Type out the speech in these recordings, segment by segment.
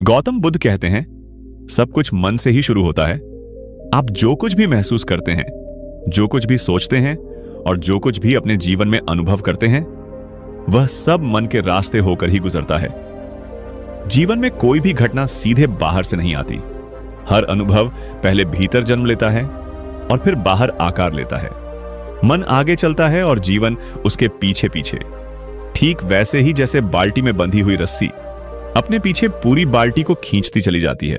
गौतम बुद्ध कहते हैं, सब कुछ मन से ही शुरू होता है। आप जो कुछ भी महसूस करते हैं, जो कुछ भी सोचते हैं और जो कुछ भी अपने जीवन में अनुभव करते हैं, वह सब मन के रास्ते होकर ही गुजरता है। जीवन में कोई भी घटना सीधे बाहर से नहीं आती। हर अनुभव पहले भीतर जन्म लेता है और फिर बाहर आकार लेता है। मन आगे चलता है और जीवन उसके पीछे पीछे। ठीक वैसे ही जैसे बाल्टी में बंधी हुई रस्सी अपने पीछे पूरी बाल्टी को खींचती चली जाती है।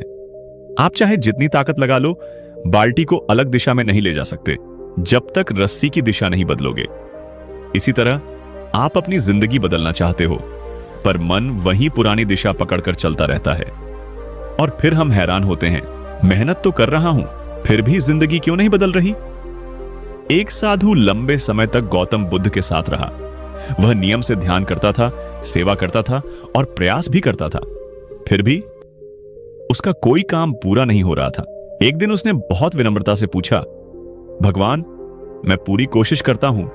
आप चाहे जितनी ताकत लगा लो, बाल्टी को अलग दिशा में नहीं ले जा सकते जब तक रस्सी की दिशा नहीं बदलोगे। इसी तरह आप अपनी जिंदगी बदलना चाहते हो, पर मन वही पुरानी दिशा पकड़कर चलता रहता है। और फिर हम हैरान होते हैं, मेहनत तो कर रहा हूं, फिर भी जिंदगी क्यों नहीं बदल रही। एक साधु लंबे समय तक गौतम बुद्ध के साथ रहा। वह नियम से ध्यान करता था, सेवा करता था और प्रयास भी करता था। फिर भी उसका कोई काम पूरा नहीं हो रहा था। एक दिन उसने बहुत विनम्रता से पूछा, भगवान, मैं पूरी कोशिश करता हूं,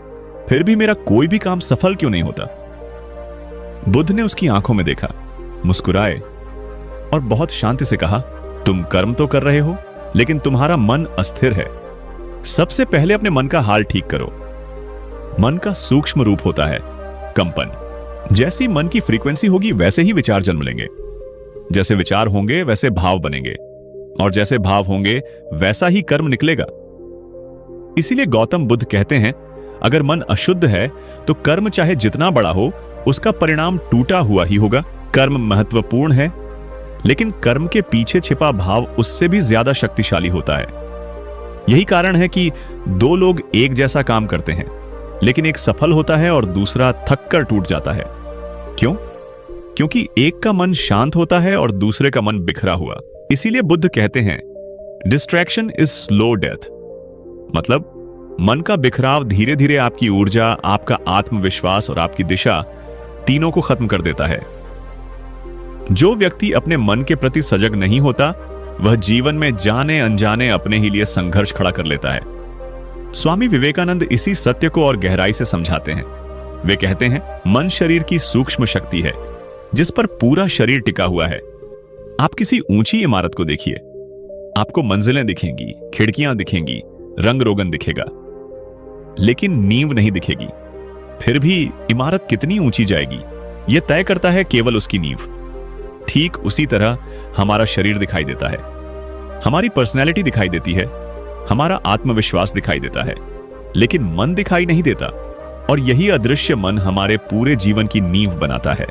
फिर भी मेरा कोई भी काम सफल क्यों नहीं होता। बुद्ध ने उसकी आंखों में देखा, मुस्कुराए और बहुत शांति से कहा, तुम कर्म तो कर रहे हो, लेकिन तुम्हारा मन अस्थिर है। सबसे पहले अपने मन का हाल ठीक करो। मन का सूक्ष्म रूप होता है कंपन। जैसी मन की फ्रीक्वेंसी होगी वैसे ही विचार जन्म लेंगे। जैसे विचार होंगे वैसे भाव बनेंगे, और जैसे भाव होंगे वैसा ही कर्म निकलेगा। इसीलिए गौतम बुद्ध कहते हैं, अगर मन अशुद्ध है तो कर्म चाहे जितना बड़ा हो, उसका परिणाम टूटा हुआ ही होगा। कर्म महत्वपूर्ण है, लेकिन कर्म के पीछे छिपा भाव उससे भी ज्यादा शक्तिशाली होता है। यही कारण है कि दो लोग एक जैसा काम करते हैं, लेकिन एक सफल होता है और दूसरा थक कर टूट जाता है। क्यों? क्योंकि एक का मन शांत होता है और दूसरे का मन बिखरा हुआ। इसीलिए बुद्ध कहते हैं, डिस्ट्रैक्शन इज स्लो डेथ। मतलब मन का बिखराव धीरे धीरे आपकी ऊर्जा, आपका आत्मविश्वास और आपकी दिशा तीनों को खत्म कर देता है। जो व्यक्ति अपने मन के प्रति सजग नहीं होता, वह जीवन में जाने अनजाने अपने ही लिए संघर्ष खड़ा कर लेता है। स्वामी विवेकानंद इसी सत्य को और गहराई से समझाते हैं। वे कहते हैं, मन शरीर की सूक्ष्म शक्ति है जिस पर पूरा शरीर टिका हुआ है। आप किसी ऊंची इमारत को देखिए, आपको मंजिलें दिखेंगी, खिड़कियां दिखेंगी, रंग रोगन दिखेगा, लेकिन नींव नहीं दिखेगी। फिर भी इमारत कितनी ऊंची जाएगी, यह तय करता है केवल उसकी नींव। ठीक उसी तरह हमारा शरीर दिखाई देता है, हमारी पर्सनैलिटी दिखाई देती है, हमारा आत्मविश्वास दिखाई देता है, लेकिन मन दिखाई नहीं देता। और यही अदृश्य मन हमारे पूरे जीवन की नींव बनाता है।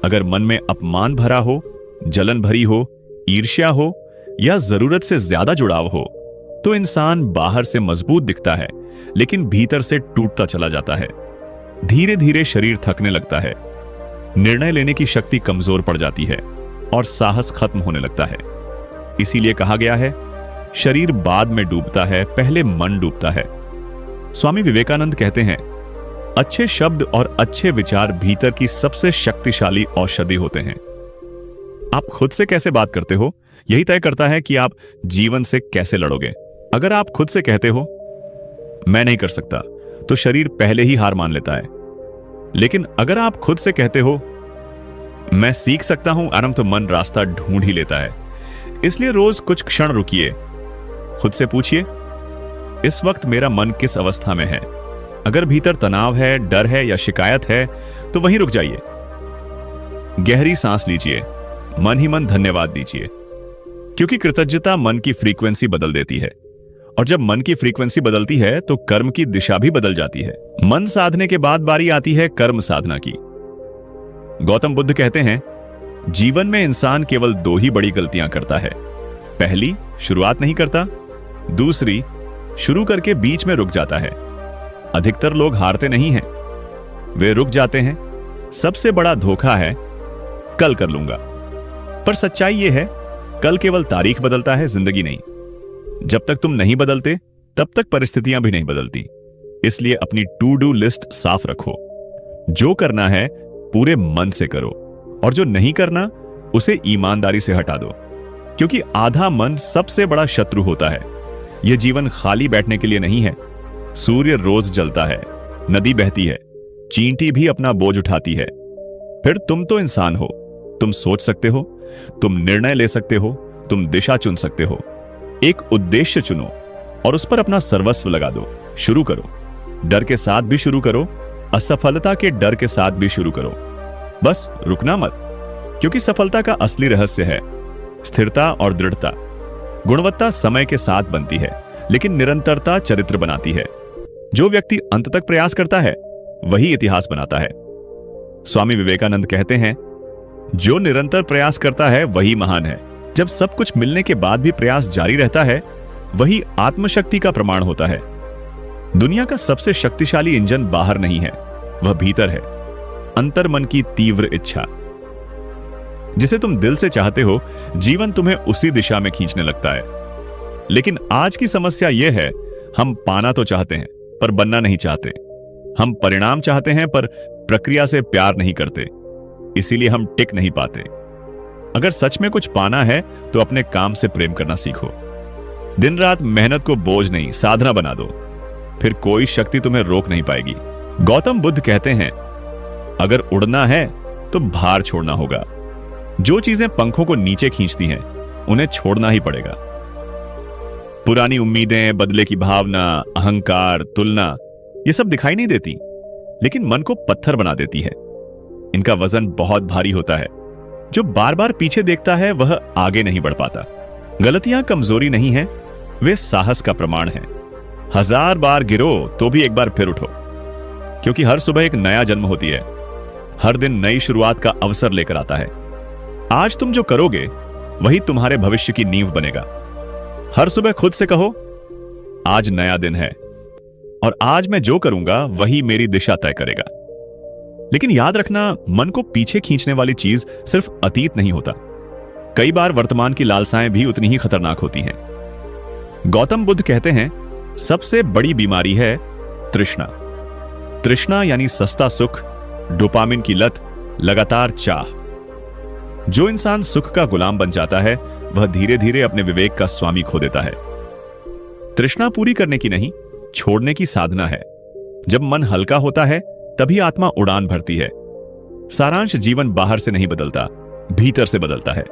अगर मन में अपमान भरा हो, जलन भरी हो, ईर्ष्या हो या जरूरत से ज्यादा जुड़ाव हो, तो इंसान बाहर से मजबूत दिखता है, लेकिन भीतर से टूटता चला जाता है। धीरे धीरे शरीर थकने लगता है, निर्णय लेने की शक्ति कमजोर पड़ जाती है और साहस खत्म होने लगता है। इसीलिए कहा गया है, शरीर बाद में डूबता है, पहले मन डूबता है। स्वामी विवेकानंद कहते हैं, अच्छे शब्द और अच्छे विचार भीतर की सबसे शक्तिशाली औषधि होते हैं। आप खुद से कैसे बात करते हो, यही तय करता है कि आप जीवन से कैसे लड़ोगे। अगर आप खुद से कहते हो, मैं नहीं कर सकता, तो शरीर पहले ही हार मान लेता है। लेकिन अगर आप खुद से कहते हो, मैं सीख सकता हूं आराम, तो मन रास्ता ढूंढ ही लेता है। इसलिए रोज कुछ क्षण रुकिए, खुद से पूछिए, इस वक्त मेरा मन किस अवस्था में है। अगर भीतर तनाव है, डर है या शिकायत है, तो वहीं रुक जाइए। गहरी सांस लीजिए, मन ही मन धन्यवाद दीजिए, क्योंकि कृतज्ञता मन की फ्रीक्वेंसी बदल देती है। और जब मन की फ्रीक्वेंसी बदलती है तो कर्म की दिशा भी बदल जाती है। मन साधने के बाद बारी आती है कर्म साधना की। गौतम बुद्ध कहते हैं, जीवन में इंसान केवल दो ही बड़ी गलतियां करता है। पहली, शुरुआत नहीं करता। दूसरी, शुरू करके बीच में रुक जाता है। अधिकतर लोग हारते नहीं हैं, वे रुक जाते हैं। सबसे बड़ा धोखा है, कल कर लूंगा। पर सच्चाई यह है, कल केवल तारीख बदलता है, जिंदगी नहीं। जब तक तुम नहीं बदलते, तब तक परिस्थितियां भी नहीं बदलती। इसलिए अपनी टू डू लिस्ट साफ रखो। जो करना है पूरे मन से करो, और जो नहीं करना उसे ईमानदारी से हटा दो, क्योंकि आधा मन सबसे बड़ा शत्रु होता है। यह जीवन खाली बैठने के लिए नहीं है। सूर्य रोज जलता है, नदी बहती है, चींटी भी अपना बोझ उठाती है। फिर तुम तो इंसान हो, तुम सोच सकते हो, तुम निर्णय ले सकते हो, तुम दिशा चुन सकते हो। एक उद्देश्य चुनो और उस पर अपना सर्वस्व लगा दो। शुरू करो, डर के साथ भी शुरू करो, असफलता के डर के साथ भी शुरू करो। बस रुकना मत, क्योंकि सफलता का असली रहस्य है स्थिरता और दृढ़ता। गुणवत्ता समय के साथ बनती है, लेकिन निरंतरता चरित्र बनाती है। जो व्यक्ति अंत तक प्रयास करता है वही इतिहास बनाता है। स्वामी विवेकानंद कहते हैं, जो निरंतर प्रयास करता है वही महान है। जब सब कुछ मिलने के बाद भी प्रयास जारी रहता है, वही आत्मशक्ति का प्रमाण होता है। दुनिया का सबसे शक्तिशाली इंजन बाहर नहीं है, वह भीतर है। अंतर्मन की तीव्र इच्छा। जिसे तुम दिल से चाहते हो, जीवन तुम्हें उसी दिशा में खींचने लगता है। लेकिन आज की समस्या यह है, हम पाना तो चाहते हैं पर बनना नहीं चाहते। हम परिणाम चाहते हैं पर प्रक्रिया से प्यार नहीं करते, इसीलिए हम टिक नहीं पाते। अगर सच में कुछ पाना है तो अपने काम से प्रेम करना सीखो। दिन रात मेहनत को बोझ नहीं, साधना बना दो, फिर कोई शक्ति तुम्हें रोक नहीं पाएगी। गौतम बुद्ध कहते हैं, अगर उड़ना है तो भार छोड़ना होगा। जो चीजें पंखों को नीचे खींचती हैं, उन्हें छोड़ना ही पड़ेगा। पुरानी उम्मीदें, बदले की भावना, अहंकार, तुलना, ये सब दिखाई नहीं देती, लेकिन मन को पत्थर बना देती है। इनका वजन बहुत भारी होता है। जो बार बार पीछे देखता है वह आगे नहीं बढ़ पाता। गलतियां कमजोरी नहीं है, वे साहस का प्रमाण है। 1000 बार गिरो तो भी एक बार फिर उठो, क्योंकि हर सुबह एक नया जन्म होती है। हर दिन नई शुरुआत का अवसर लेकर आता है। आज तुम जो करोगे वही तुम्हारे भविष्य की नींव बनेगा। हर सुबह खुद से कहो, आज नया दिन है और आज मैं जो करूंगा वही मेरी दिशा तय करेगा। लेकिन याद रखना, मन को पीछे खींचने वाली चीज सिर्फ अतीत नहीं होता। कई बार वर्तमान की लालसाएं भी उतनी ही खतरनाक होती हैं। गौतम बुद्ध कहते हैं, सबसे बड़ी बीमारी है तृष्णा। तृष्णा यानी सस्ता सुख, डोपामिन की लत, लगातार चाह। जो इंसान सुख का गुलाम बन जाता है वह धीरे धीरे अपने विवेक का स्वामी खो देता है। तृष्णा पूरी करने की नहीं, छोड़ने की साधना है। जब मन हल्का होता है तभी आत्मा उड़ान भरती है। सारांश, जीवन बाहर से नहीं बदलता, भीतर से बदलता है।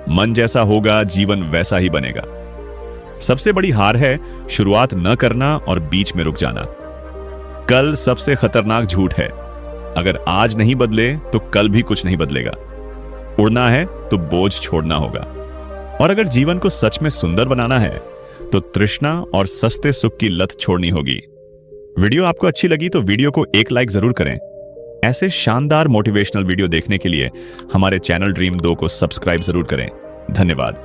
मन जैसा होगा जीवन वैसा ही बनेगा। सबसे बड़ी हार है शुरुआत न करना और बीच में रुक जाना। कल सबसे खतरनाक झूठ है। अगर आज नहीं बदले तो कल भी कुछ नहीं बदलेगा। उड़ना है तो बोझ छोड़ना होगा। और अगर जीवन को सच में सुंदर बनाना है तो तृष्णा और सस्ते सुख की लत छोड़नी होगी। वीडियो आपको अच्छी लगी तो वीडियो को एक लाइक जरूर करें। ऐसे शानदार मोटिवेशनल वीडियो देखने के लिए हमारे चैनल ड्रीम 2 को सब्सक्राइब जरूर करें। धन्यवाद।